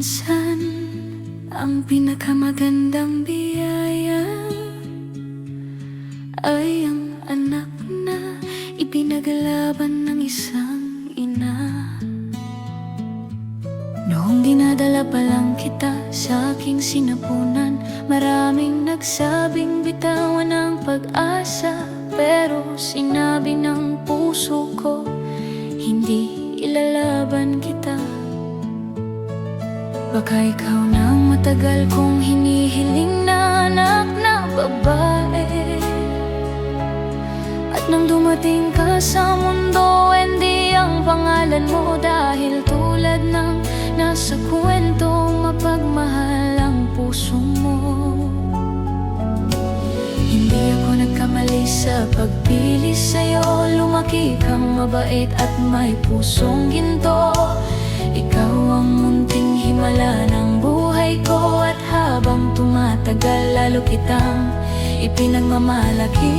Minsan, ang pinakamagandang biyaya ay ang anak na ipinaglaban ng isang ina. Noong dinadala pa lang kita sa aking sinapunan, maraming nagsabing bitawan ang pag-asa. Pero sinabi ng puso ko, hindi ilalaban kita. Baka ikaw nang matagal kong hinihiling na anak na babae. At nang dumating ka sa mundo, hindi ang pangalan mo. Dahil tulad ng nasa kwento, mapagmahal ang puso mo. Hindi ako nagkamali sa pagpili sa'yo. Lumaki kang mabait at may pusong ginto. Ikaw ang munting himala ng buhay ko. At habang tumatagal, lalo kitang ipinagmamalaki.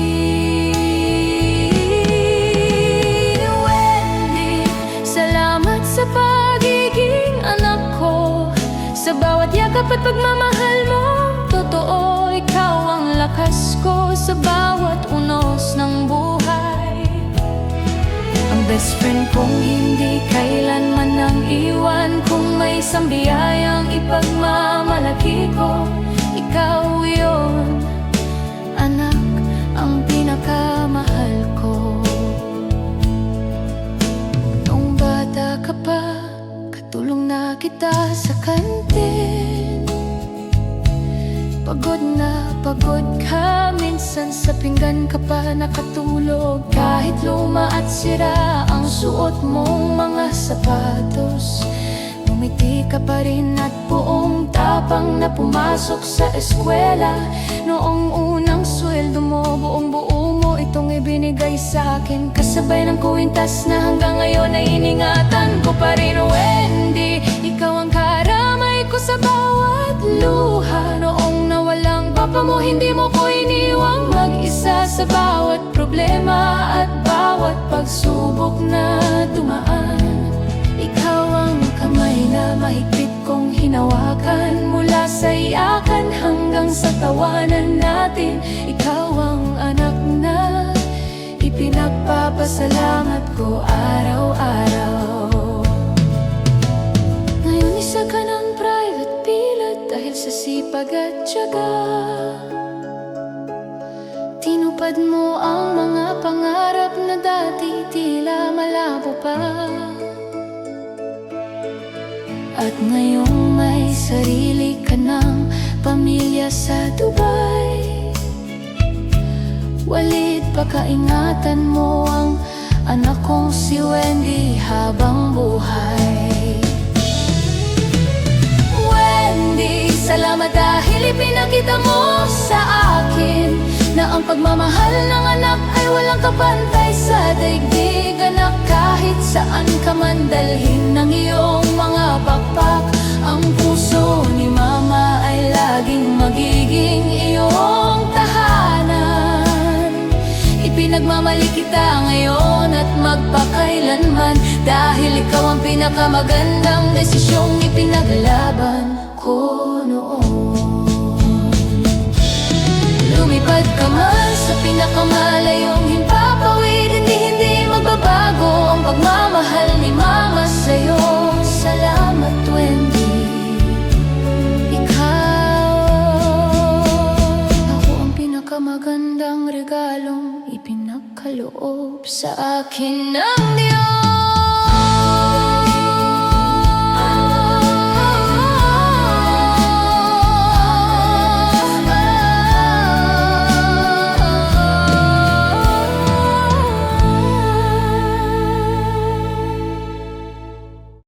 Wendy, salamat sa pagiging anak ko. Sa bawat yakap at pagmamahal mo, totoo, ikaw ang lakas ko sa bawat unos ng buhay. Ang best friend kong hindi kailanman nang iwan. Kung may isang biyayang ipagmamalaki ko, ikaw yun, anak, ang pinakamahal ko. Nung bata ka pa, katulong na kita sa kantin. Pagod na pagod ka, minsan sa pinggan ka pa nakatulog. Kahit luma at sira ang suot mong mga sapatos, ngumiti ka pa rin at buong tapang na pumasok sa eskwela. Noong unang sweldo mo, buong buo mo itong ibinigay sa akin. Kasabay ng kuwintas na hanggang ngayon ay iningatan ko pa rin. Wendy, ikaw ang karamay ko sa bawat luha. Noong nawalang papa mo, hindi mo ko iniwang mag-isa sa bawat problema at bawat pagsubok na dumaan. Ikaw ang kamay na mahigpit kong hinawakan, mula sa iyakan hanggang sa tawanan natin. Ikaw ang anak na ipinagpapasalamat ko araw-araw. Ngayon isa ka ng private pilot dahil sa sipag at tiyaga. Tinupad mo ang mga pangarap na dati tila malabo pa. At ngayong may sarili ka ng pamilya sa Dubai, walid pakaingatan mo ang anak kong si Wendy habang buhay. Wendy, salamat dahil ipinakita mo sa akin na ang pagmamahal ng anak ay walang kapantay sa daigdig. Anak, kahit saan ka man dalhin ng iyong mga pakpak, ang puso ni mama ay laging magiging iyong tahanan. Ipinagmamali kita ngayon at magpakailanman, dahil ikaw ang pinakamagandang desisyong ipinaglaban ko noon. Lumipad ka man sa pinakamalayong himpapawid, hindi magbabago ang pagmamahal ni mama sa'yo. Salamat, Wendy. Ikaw, ako ang pinakamagandang regalong ipinagkaloob sa akin ng Diyos.